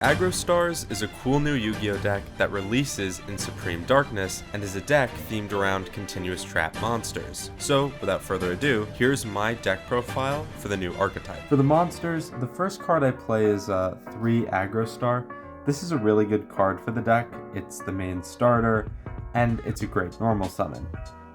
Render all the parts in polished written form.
ARGOSTARS is a cool new Yu-Gi-Oh deck that releases in Supreme Darkness and is a deck themed around continuous trap monsters. So, without further ado, here's my deck profile for the new Archetype. For the monsters, the first card I play is 3 ARGOSTAR. This is a really good card for the deck. It's the main starter, and it's a great normal summon.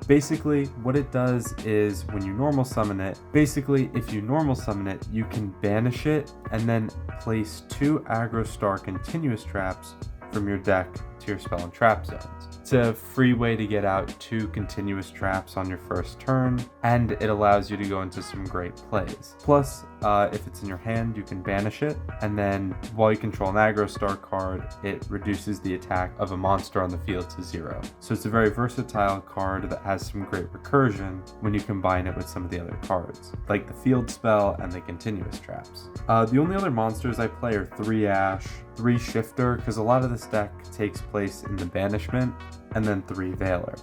Basically, what it does is when you normal summon it, if you normal summon it, you can banish it and then place 2 ARGOSTAR continuous traps from your deck to your spell and trap zones. It's a free way to get out 2 continuous traps on your first turn, and it allows you to go into some great plays. Plus, if it's in your hand, you can banish it, and then while you control an ARGOSTAR card, it reduces the attack of a monster on the field to 0. So it's a very versatile card that has some great recursion when you combine it with some of the other cards, like the field spell and the continuous traps. The only other monsters I play are 3 Ash, 3 Shifter, because a lot of this deck takes place in the banishment, and then 3 Veiler.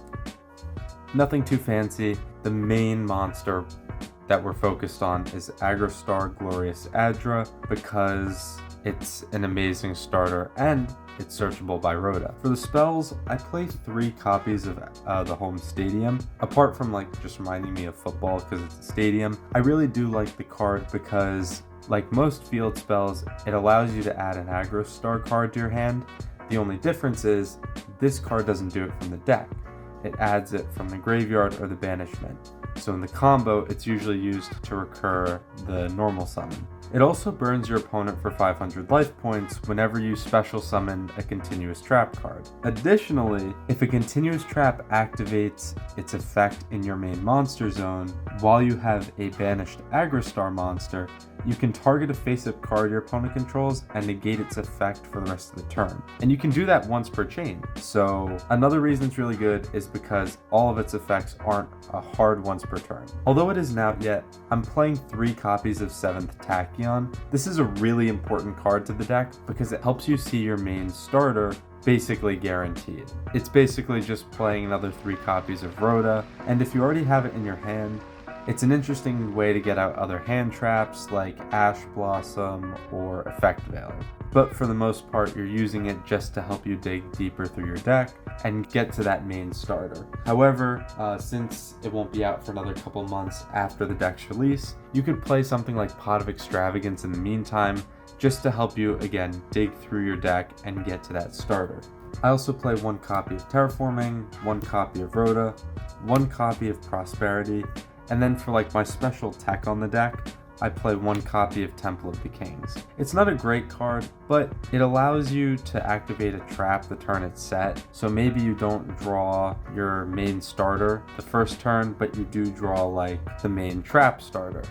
Nothing too fancy. The main monster that we're focused on is ARGOSTAR Glorious Adra because it's an amazing starter and it's searchable by Rhoda. For the spells, I play 3 copies of the home stadium. Apart from just reminding me of football because it's a stadium, I really do like the card because like most field spells, it allows you to add an ARGOSTAR card to your hand. The only difference is this card doesn't do it from the deck. It adds it from the graveyard or the banishment. So in the combo, it's usually used to recur the normal summon. It also burns your opponent for 500 life points whenever you special summon a continuous trap card. Additionally, if a continuous trap activates its effect in your main monster zone while you have a banished ARGOSTAR monster, you can target a face-up card your opponent controls and negate its effect for the rest of the turn. And you can do that once per chain. So another reason it's really good is because all of its effects aren't a hard once per turn. Although it isn't out yet, I'm playing 3 copies of 7th Tachyon. This is a really important card to the deck because it helps you see your main starter basically guaranteed. It's basically just playing another 3 copies of Rhoda, and if you already have it in your hand, it's an interesting way to get out other hand traps like Ash Blossom or Effect Veiler. But for the most part, you're using it just to help you dig deeper through your deck and get to that main starter. However, since it won't be out for another couple months after the deck's release, you could play something like Pot of Extravagance in the meantime, just to help you, again, dig through your deck and get to that starter. I also play 1 copy of Terraforming, 1 copy of Rhoda, 1 copy of Prosperity, and then for my special tech on the deck, I play 1 copy of Temple of the Kings. It's not a great card, but it allows you to activate a trap the turn it's set. So maybe you don't draw your main starter the first turn, but you do draw the main trap starter.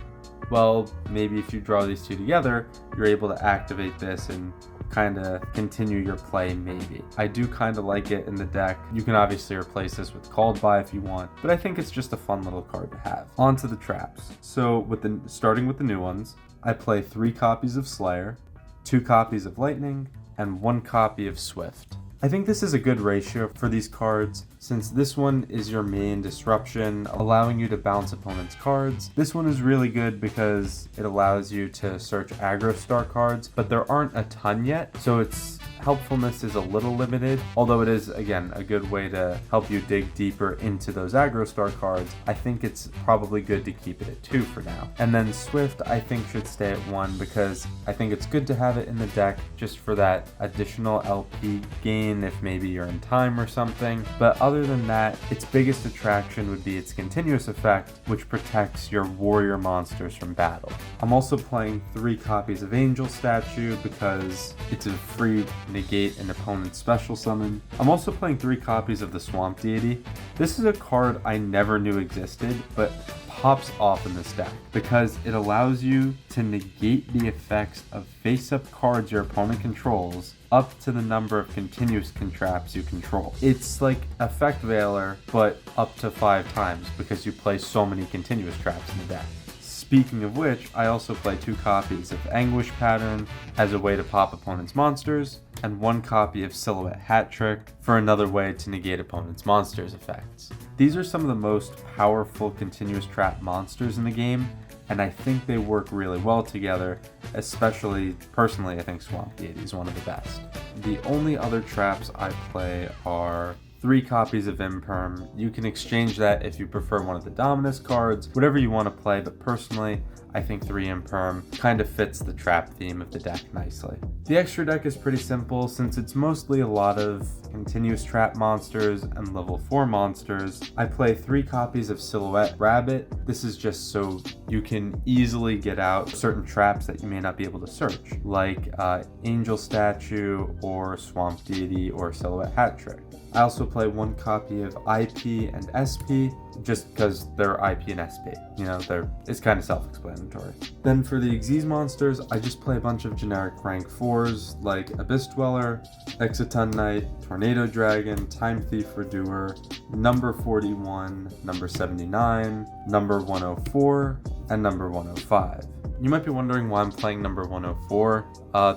Well, maybe if you draw these 2 together, you're able to activate this and kind of continue your play maybe. I do kind of like it in the deck. You can obviously replace this with Called By if you want, but I think it's just a fun little card to have. On to the traps. So starting with the new ones, I play 3 copies of Slayer, 2 copies of Lightning, and 1 copy of Swift. I think this is a good ratio for these cards, since this one is your main disruption, allowing you to bounce opponents' cards. This one is really good because it allows you to search ARGOSTAR cards, but there aren't a ton yet, so its helpfulness is a little limited, although it is, again, a good way to help you dig deeper into those ARGOSTAR cards. I think it's probably good to keep it at 2 for now. And then Swift, I think, should stay at 1 because I think it's good to have it in the deck just for that additional LP gain if maybe you're in time or something. But other than that, its biggest attraction would be its continuous effect, which protects your warrior monsters from battle. I'm also playing 3 copies of Angel Statue because it's a free negate an opponent's special summon. I'm also playing 3 copies of the Swamp Deity. This is a card I never knew existed, but pops off in this deck because it allows you to negate the effects of face-up cards your opponent controls up to the number of continuous traps you control. It's like Effect Veiler, but up to 5 times because you play so many continuous traps in the deck. Speaking of which, I also play 2 copies of Anguish Pattern as a way to pop opponents' monsters, and 1 copy of Silhouette Hat Trick for another way to negate opponents' monsters' effects. These are some of the most powerful continuous trap monsters in the game, and I think they work really well together, especially, personally, I think Swamp Deity is one of the best. The only other traps I play are 3 copies of Imperm. You can exchange that if you prefer one of the Dominus cards, whatever you want to play, but personally, I think 3 Imperm kind of fits the trap theme of the deck nicely. The extra deck is pretty simple since it's mostly a lot of continuous trap monsters and level 4 monsters. I play 3 copies of Silhouette Rabbit. This is just so you can easily get out certain traps that you may not be able to search, like Angel Statue or Swamp Deity or Silhouette Hat Trick. I also play 1 copy of IP and SP, just because they're IP and SP. You know, it's kind of self-explanatory. Then for the Xyz monsters, I just play a bunch of generic rank 4s, like Abyss Dweller, Exoton Knight, Tornado Dragon, Time Thief Redoer, number 41, number 79, number 104, and number 105. You might be wondering why I'm playing number 104.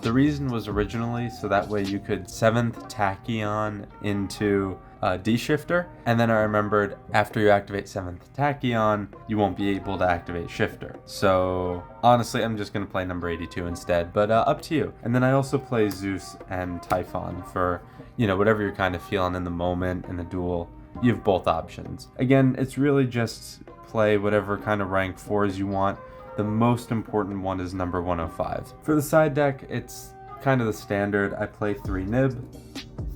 The reason was originally so that way you could 7th Tachyon into D-Shifter, and then I remembered after you activate 7th Tachyon, you won't be able to activate Shifter. So honestly, I'm just going to play number 82 instead, but up to you. And then I also play Zeus and Typhon for, you know, whatever you're kind of feeling in the moment in the duel. You have both options. Again, it's really just play whatever kind of rank 4s you want. The most important one is number 105. For the side deck, it's kind of the standard. I play 3 Nib,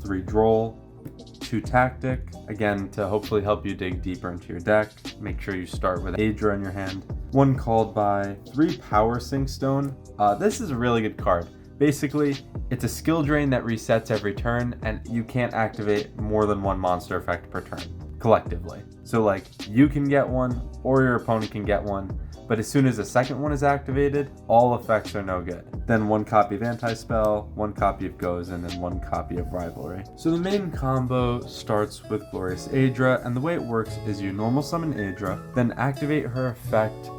3 Droll, 2 Tactic, again to hopefully help you dig deeper into your deck. Make sure you start with Aedra in your hand. 1 Called By, 3 Power Sink Stone. This is a really good card. Basically, it's a skill drain that resets every turn, and you can't activate more than 1 monster effect per turn, collectively. So like, you can get one, or your opponent can get one, but as soon as the second one is activated, all effects are no good. Then 1 copy of Anti-Spell, 1 copy of Gozen, and 1 copy of Rivalry. So the main combo starts with Glorious Aedra, and the way it works is you normal summon Aedra, then activate her effect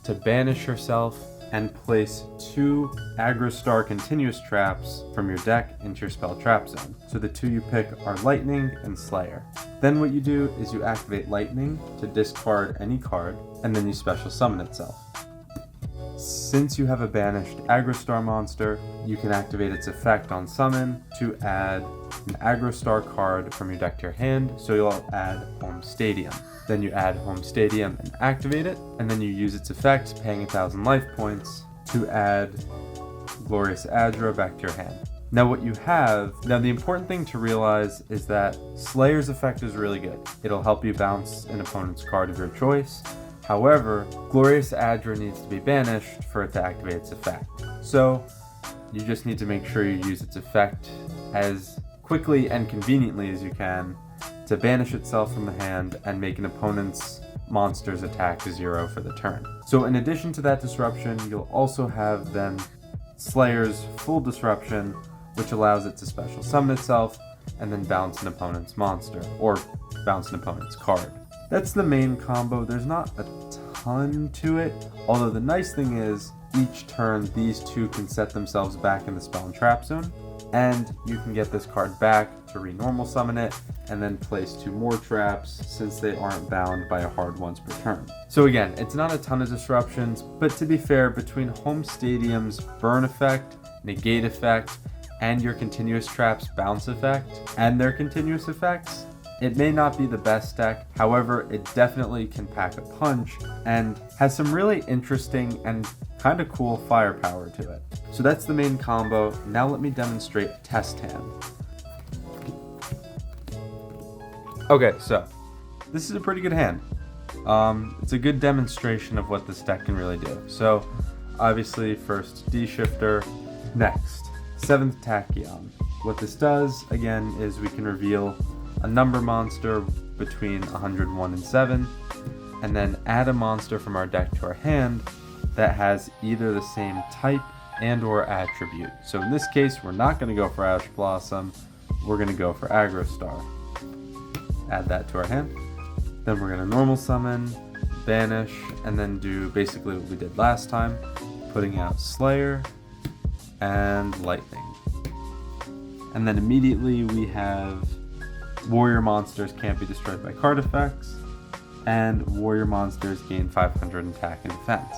to banish herself, and place 2 ARGOSTAR continuous traps from your deck into your spell trap zone. So the 2 you pick are Lightning and Slayer. Then what you do is you activate Lightning to discard any card, and then you special summon itself. Since you have a banished ARGOSTAR monster, you can activate its effect on summon to add an ARGOSTAR card from your deck to your hand, so you'll add Home Stadium. Then you add Home Stadium and activate it, and then you use its effect, paying 1,000 life points, to add Glorious Aedra back to your hand. Now the important thing to realize is that Slayer's effect is really good. It'll help you bounce an opponent's card of your choice. However, Glorious Aedra needs to be banished for it to activate its effect. So, you just need to make sure you use its effect as quickly and conveniently as you can to banish itself from the hand and make an opponent's monster's attack to 0 for the turn. So in addition to that disruption, you'll also have then Slayer's full disruption, which allows it to special summon itself and then bounce an opponent's monster, or bounce an opponent's card. That's the main combo. There's not a ton to it, although the nice thing is each turn these 2 can set themselves back in the spell and trap zone, and you can get this card back to re-normal summon it, and then place 2 more traps since they aren't bound by a hard once per turn. So again, it's not a ton of disruptions, but to be fair, between Home Stadium's burn effect, negate effect, and your continuous traps bounce effect, and their continuous effects, it may not be the best deck. However, it definitely can pack a punch and has some really interesting and kind of cool firepower to it. So that's the main combo. Now let me demonstrate a test hand. Okay, so this is a pretty good hand. It's a good demonstration of what this deck can really do. So obviously first D-Shifter, next 7th Tachyon. What this does again is we can reveal a number monster between 101 and 7, and then add a monster from our deck to our hand that has either the same type and or attribute. So in this case, we're not going to go for Ash Blossom, we're going to go for ARGOSTAR. Add that to our hand. Then we're going to normal summon, banish, and then do basically what we did last time, putting out Slayer and Lightning. And then immediately we have Warrior monsters can't be destroyed by card effects, and warrior monsters gain 500 attack and defense.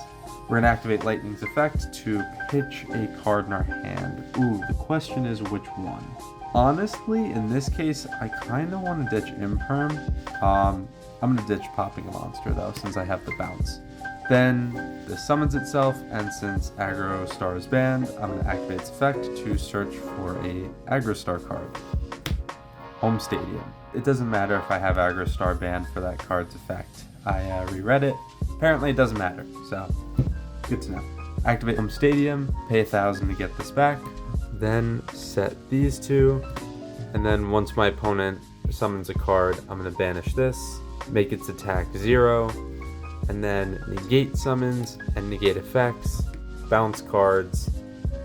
We're gonna activate Lightning's effect to pitch a card in our hand. Ooh, the question is which one? Honestly, in this case, I kinda wanna ditch Imperm. I'm gonna ditch popping a monster though, since I have the bounce. Then this summons itself, and since Aggro Star is banned, I'm going to activate its effect to search for a Aggro Star card. Home Stadium. It doesn't matter if I have Aggro Star banned for that card's effect. I reread it. Apparently it doesn't matter, so good to know. Activate Home Stadium, pay 1,000 to get this back, then set these two, and then once my opponent summons a card, I'm going to banish this, make its attack 0, and then negate summons and negate effects, bounce cards,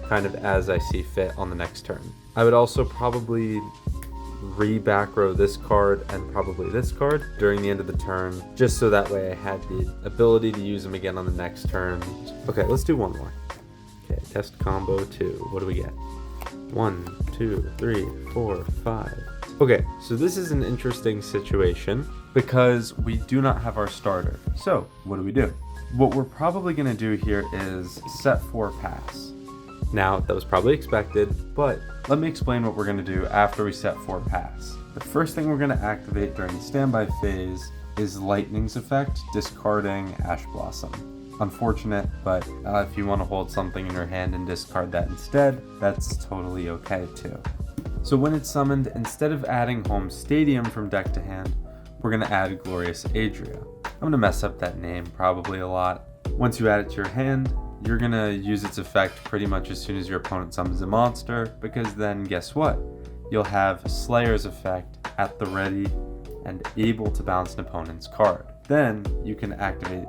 kind of as I see fit on the next turn. I would also probably re-back row this card and probably this card during the end of the turn, just so that way I had the ability to use them again on the next turn. Okay, let's do one more. Okay, test combo 2. What do we get? 1, 2, 3, 4, 5. Okay, so this is an interesting situation because we do not have our starter. So what do? What we're probably going to do here is set 4 pass. Now, that was probably expected, but let me explain what we're going to do after we set 4 pass. The first thing we're going to activate during the standby phase is Lightning's effect, discarding Ash Blossom. Unfortunate, but if you want to hold something in your hand and discard that instead, that's totally okay too. So when it's summoned, instead of adding Home Stadium from deck to hand, we're going to add Glorious Adria. I'm going to mess up that name probably a lot. Once you add it to your hand, you're going to use its effect pretty much as soon as your opponent summons a monster, because then guess what? You'll have Slayer's effect at the ready and able to bounce an opponent's card. Then you can activate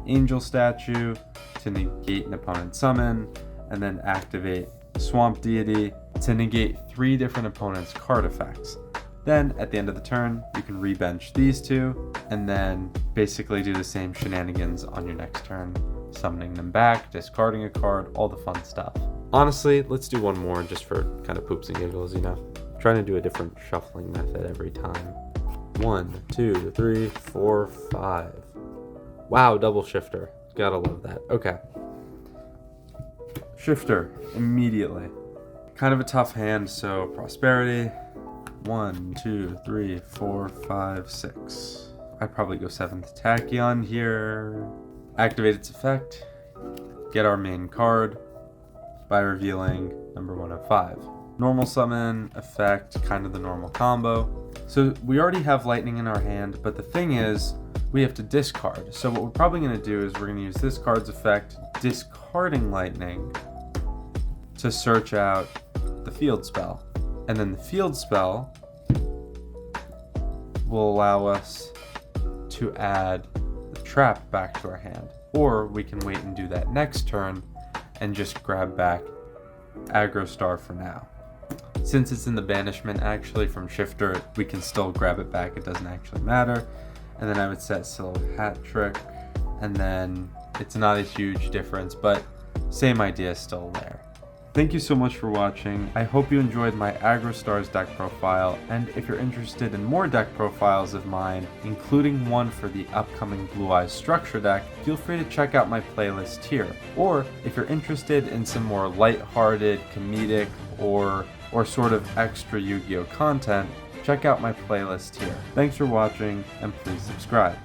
Angel Statue to negate an opponent's summon, and then activate Swamp Deity to negate 3 different opponents' card effects. Then, at the end of the turn, you can rebench these 2, and then basically do the same shenanigans on your next turn, summoning them back, discarding a card, all the fun stuff. Honestly, let's do one more just for kind of poops and giggles, you know? I'm trying to do a different shuffling method every time. 1, 2, 3, 4, 5. Wow, double shifter. Gotta love that. Okay. Shifter, immediately. Kind of a tough hand, so Prosperity. 1, 2, 3, 4, 5, 6. I'd probably go 7th Tachyon here. Activate its effect. Get our main card by revealing number 1 of 5. Normal summon, effect, kind of the normal combo. So we already have Lightning in our hand, but the thing is, we have to discard. So what we're probably going to do is we're going to use this card's effect, discarding Lightning, to search out the field spell. And then the field spell will allow us to add the trap back to our hand. Or we can wait and do that next turn and just grab back Aggro Star for now. Since it's in the banishment actually from Shifter, we can still grab it back, it doesn't actually matter. And then I would set Silhouette Hat Trick, and then it's not a huge difference, but same idea is still there. Thank you so much for watching. I hope you enjoyed my ARGOSTARS deck profile, and if you're interested in more deck profiles of mine, including one for the upcoming Blue Eyes Structure deck, feel free to check out my playlist here. Or if you're interested in some more lighthearted, comedic, or sort of extra Yu-Gi-Oh content, check out my playlist here. Thanks for watching, and please subscribe.